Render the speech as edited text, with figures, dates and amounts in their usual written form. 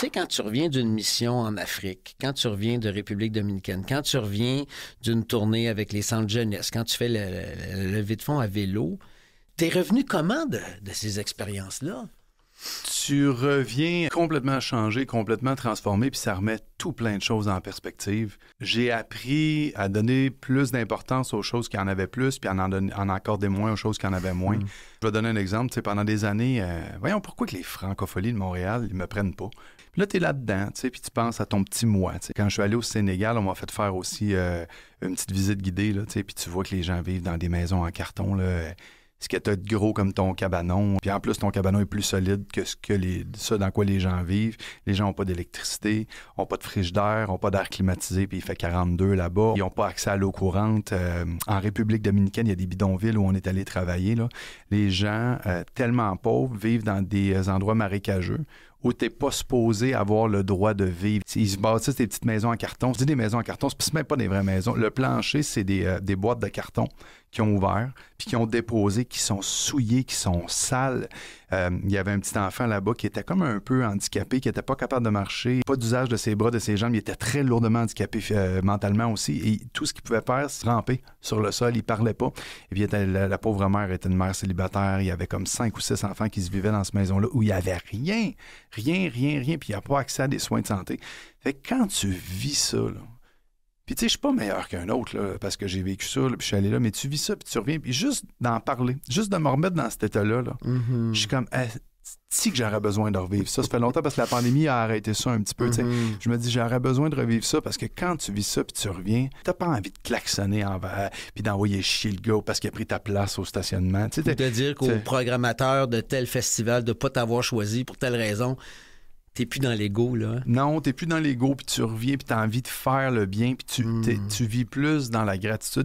sais, quand tu reviens d'une mission en Afrique, quand tu reviens de République dominicaine, quand tu reviens d'une tournée avec les centres jeunesse, quand tu fais le levée de fonds à vélo, t'es revenu comment de ces expériences-là? Tu reviens complètement changé, complètement transformé, puis ça remet tout plein de choses en perspective. J'ai appris à donner plus d'importance aux choses qui en avaient plus, puis en accorder moins aux choses qui en avaient moins. Je vais donner un exemple. Tu sais, pendant des années, voyons pourquoi que les francopholies de Montréal, ils me prennent pas. Puis là, tu es là-dedans, tu sais, puis tu penses à ton petit moi. Tu sais. Quand je suis allé au Sénégal, on m'a fait faire aussi une petite visite guidée, là, tu sais, puis tu vois que les gens vivent dans des maisons en carton, là. Ce qui est gros comme ton cabanon. Puis en plus, ton cabanon est plus solide que ça dans quoi les gens vivent. Les gens n'ont pas d'électricité, n'ont pas de frigidaire, n'ont pas d'air climatisé, puis il fait 42 là-bas. Ils n'ont pas accès à l'eau courante. En République dominicaine, il y a des bidonvilles où on est allé travailler, là. Les gens, tellement pauvres, vivent dans des endroits marécageux où tu n'es pas supposé avoir le droit de vivre. Ils se bâtissent des petites maisons en carton. Je dis des maisons en carton, c'est même pas des vraies maisons. Le plancher, c'est des boîtes de carton qui ont ouvert, puis qui ont déposé, qui sont souillées, qui sont sales. Il y avait un petit enfant là-bas qui était comme un peu handicapé, qui n'était pas capable de marcher, pas d'usage de ses bras, de ses jambes. Il était très lourdement handicapé mentalement aussi. Et tout ce qu'il pouvait faire, c'est ramper sur le sol. Il parlait pas. Et puis la pauvre mère était une mère célibataire. Il y avait comme 5 ou 6 enfants qui se vivaient dans cette maison-là où il n'y avait rien. Rien. Puis il n'y a pas accès à des soins de santé. Fait que quand tu vis ça, là, puis tu sais, je suis pas meilleur qu'un autre, là, parce que j'ai vécu ça, là, puis je suis allé là, mais tu vis ça, puis tu reviens, puis juste d'en parler, juste de me remettre dans cet état-là, là, je suis comme, si que j'aurais besoin de revivre ça. Ça fait longtemps parce que la pandémie a arrêté ça un petit peu, tu sais. Je me dis, j'aurais besoin de revivre ça parce que quand tu vis ça, puis tu reviens, t'as pas envie de klaxonner puis d'envoyer chier le gars parce qu'il a pris ta place au stationnement. Tu sais, de dire qu'au programmateur de tel festival de pas t'avoir choisi pour telle raison, t'es plus dans l'ego, là. Non, t'es plus dans l'ego, puis tu reviens, puis t'as envie de faire le bien, puis tu vis plus dans la gratitude.